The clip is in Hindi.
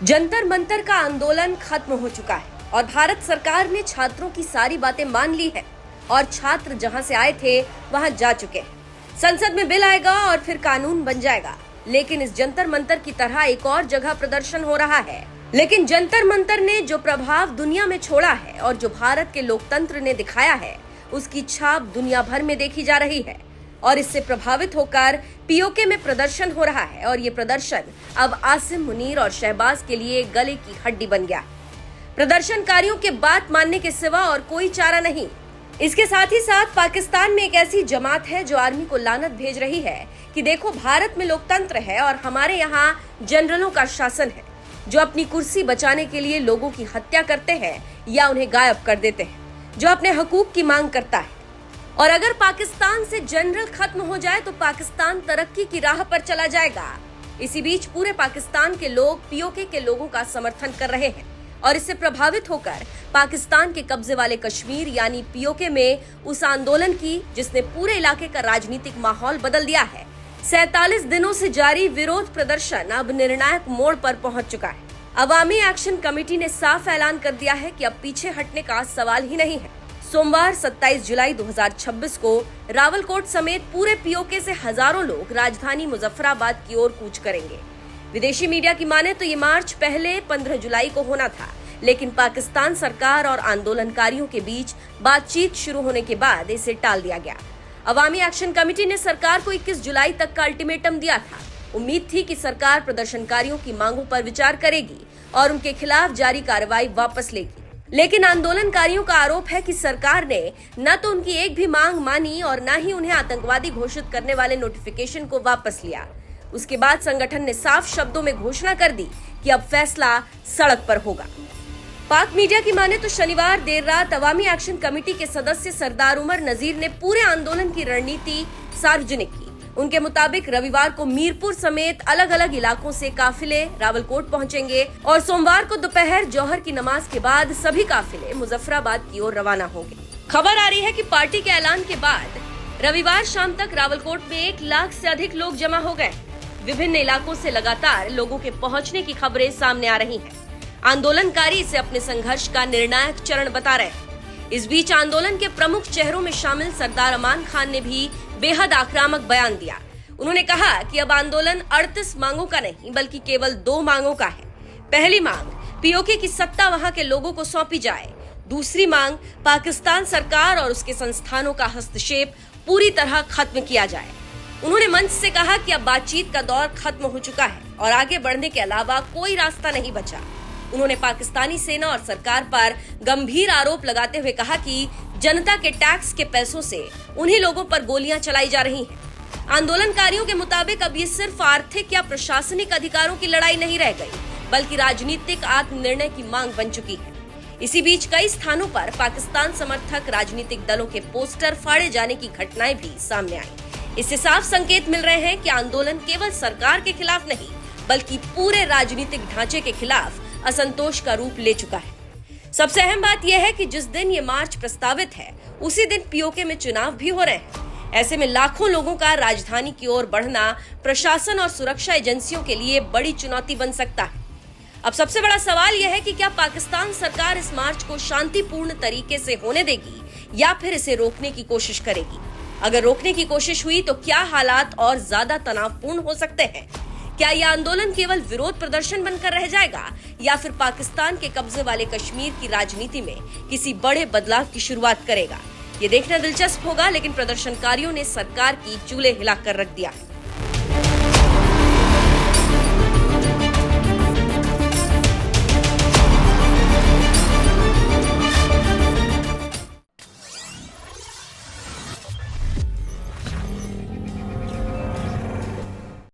जंतर मंतर का आंदोलन खत्म हो चुका है और भारत सरकार ने छात्रों की सारी बातें मान ली है और छात्र जहां से आए थे वहां जा चुके हैं। संसद में बिल आएगा और फिर कानून बन जाएगा। लेकिन इस जंतर मंतर की तरह एक और जगह प्रदर्शन हो रहा है। लेकिन जंतर मंतर ने जो प्रभाव दुनिया में छोड़ा है और जो भारत के लोकतंत्र ने दिखाया है, उसकी छाप दुनिया भर में देखी जा रही है। और इससे प्रभावित होकर पीओके में प्रदर्शन हो रहा है और ये प्रदर्शन अब आसिम मुनीर और शहबाज के लिए गले की हड्डी बन गया। प्रदर्शनकारियों के बात मानने के सिवा और कोई चारा नहीं। इसके साथ ही साथ पाकिस्तान में एक ऐसी जमात है जो आर्मी को लानत भेज रही है कि देखो, भारत में लोकतंत्र है और हमारे यहाँ जनरलों का शासन है जो अपनी कुर्सी बचाने के लिए लोगों की हत्या करते हैं या उन्हें गायब कर देते हैं, जो अपने हकूक की मांग करता है। और अगर पाकिस्तान से जनरल खत्म हो जाए तो पाकिस्तान तरक्की की राह पर चला जाएगा। इसी बीच पूरे पाकिस्तान के लोग पीओके के लोगों का समर्थन कर रहे हैं और इससे प्रभावित होकर पाकिस्तान के कब्जे वाले कश्मीर यानी पीओके में उस आंदोलन की जिसने पूरे इलाके का राजनीतिक माहौल बदल दिया है। 47 दिनों से जारी विरोध प्रदर्शन अब निर्णायक मोड़ पर पहुंच चुका है। अवामी एक्शन कमेटी ने साफ ऐलान कर दिया है कि अब पीछे हटने का सवाल ही नहीं है। सोमवार 27 जुलाई 2026 को रावलकोट समेत पूरे पीओके से हजारों लोग राजधानी मुजफ्फराबाद की ओर कूच करेंगे। विदेशी मीडिया की माने तो ये मार्च पहले 15 जुलाई को होना था, लेकिन पाकिस्तान सरकार और आंदोलनकारियों के बीच बातचीत शुरू होने के बाद इसे टाल दिया गया। अवामी एक्शन कमेटी ने सरकार को 21 जुलाई तक का अल्टीमेटम दिया था। उम्मीद थी कि सरकार प्रदर्शनकारियों की मांगों पर विचार करेगी और उनके खिलाफ जारी कार्रवाई वापस लेगी। लेकिन आंदोलनकारियों का आरोप है कि सरकार ने न तो उनकी एक भी मांग मानी और न ही उन्हें आतंकवादी घोषित करने वाले नोटिफिकेशन को वापस लिया। उसके बाद संगठन ने साफ शब्दों में घोषणा कर दी कि अब फैसला सड़क पर होगा। पाक मीडिया की माने तो शनिवार देर रात अवामी एक्शन कमेटी के सदस्य सरदार उमर नजीर ने पूरे आंदोलन की रणनीति सार्वजनिक की। उनके मुताबिक रविवार को मीरपुर समेत अलग अलग इलाकों से काफिले रावलकोट पहुंचेंगे और सोमवार को दोपहर जौहर की नमाज के बाद सभी काफिले मुजफ्फराबाद की ओर रवाना होंगे। खबर आ रही है कि पार्टी के ऐलान के बाद रविवार शाम तक रावलकोट में 1 लाख से अधिक लोग जमा हो गए। विभिन्न इलाकों से लगातार लोगों के पहुंचने की खबरें सामने आ रही हैं। आंदोलनकारी इसे अपने संघर्ष का निर्णायक चरण बता रहे हैं। इस बीच आंदोलन के प्रमुख चेहरों में शामिल सरदार अमान खान ने भी बेहद आक्रामक बयान दिया। उन्होंने कहा कि अब आंदोलन 38 मांगों का नहीं बल्कि केवल 2 मांगों का है। पहली मांग, पीओके की सत्ता वहां के लोगों को सौंपी जाए। दूसरी मांग, पाकिस्तान सरकार और उसके संस्थानों का हस्तक्षेप पूरी तरह खत्म किया जाए। उन्होंने मंच से कहा कि अब बातचीत का दौर खत्म हो चुका है और आगे बढ़ने के अलावा कोई रास्ता नहीं बचा। उन्होंने पाकिस्तानी सेना और सरकार पर गंभीर आरोप लगाते हुए कहा कि जनता के टैक्स के पैसों से उन्हीं लोगों पर गोलियां चलाई जा रही हैं। आंदोलनकारियों के मुताबिक अब ये सिर्फ आर्थिक या प्रशासनिक अधिकारों की लड़ाई नहीं रह गई, बल्कि राजनीतिक आत्मनिर्णय की मांग बन चुकी है। इसी बीच कई स्थानों पर पाकिस्तान समर्थक राजनीतिक दलों के पोस्टर फाड़े जाने की घटनाएं भी सामने आई। इससे साफ संकेत मिल रहे हैं कि आंदोलन केवल सरकार के खिलाफ नहीं बल्कि पूरे राजनीतिक ढांचे के खिलाफ असंतोष का रूप ले चुका है। सबसे अहम बात यह है कि जिस दिन ये मार्च प्रस्तावित है उसी दिन पीओके में चुनाव भी हो रहे हैं। ऐसे में लाखों लोगों का राजधानी की ओर बढ़ना प्रशासन और सुरक्षा एजेंसियों के लिए बड़ी चुनौती बन सकता है। अब सबसे बड़ा सवाल यह है कि क्या पाकिस्तान सरकार इस मार्च को शांतिपूर्ण तरीके से होने देगी या फिर इसे रोकने की कोशिश करेगी। अगर रोकने की कोशिश हुई तो क्या हालात और ज्यादा तनावपूर्ण हो सकते हैं। क्या यह आंदोलन केवल विरोध प्रदर्शन बनकर रह जाएगा या फिर पाकिस्तान के कब्जे वाले कश्मीर की राजनीति में किसी बड़े बदलाव की शुरुआत करेगा। ये देखना दिलचस्प होगा, लेकिन प्रदर्शनकारियों ने सरकार की चूल्हे हिलाकर रख दिया है।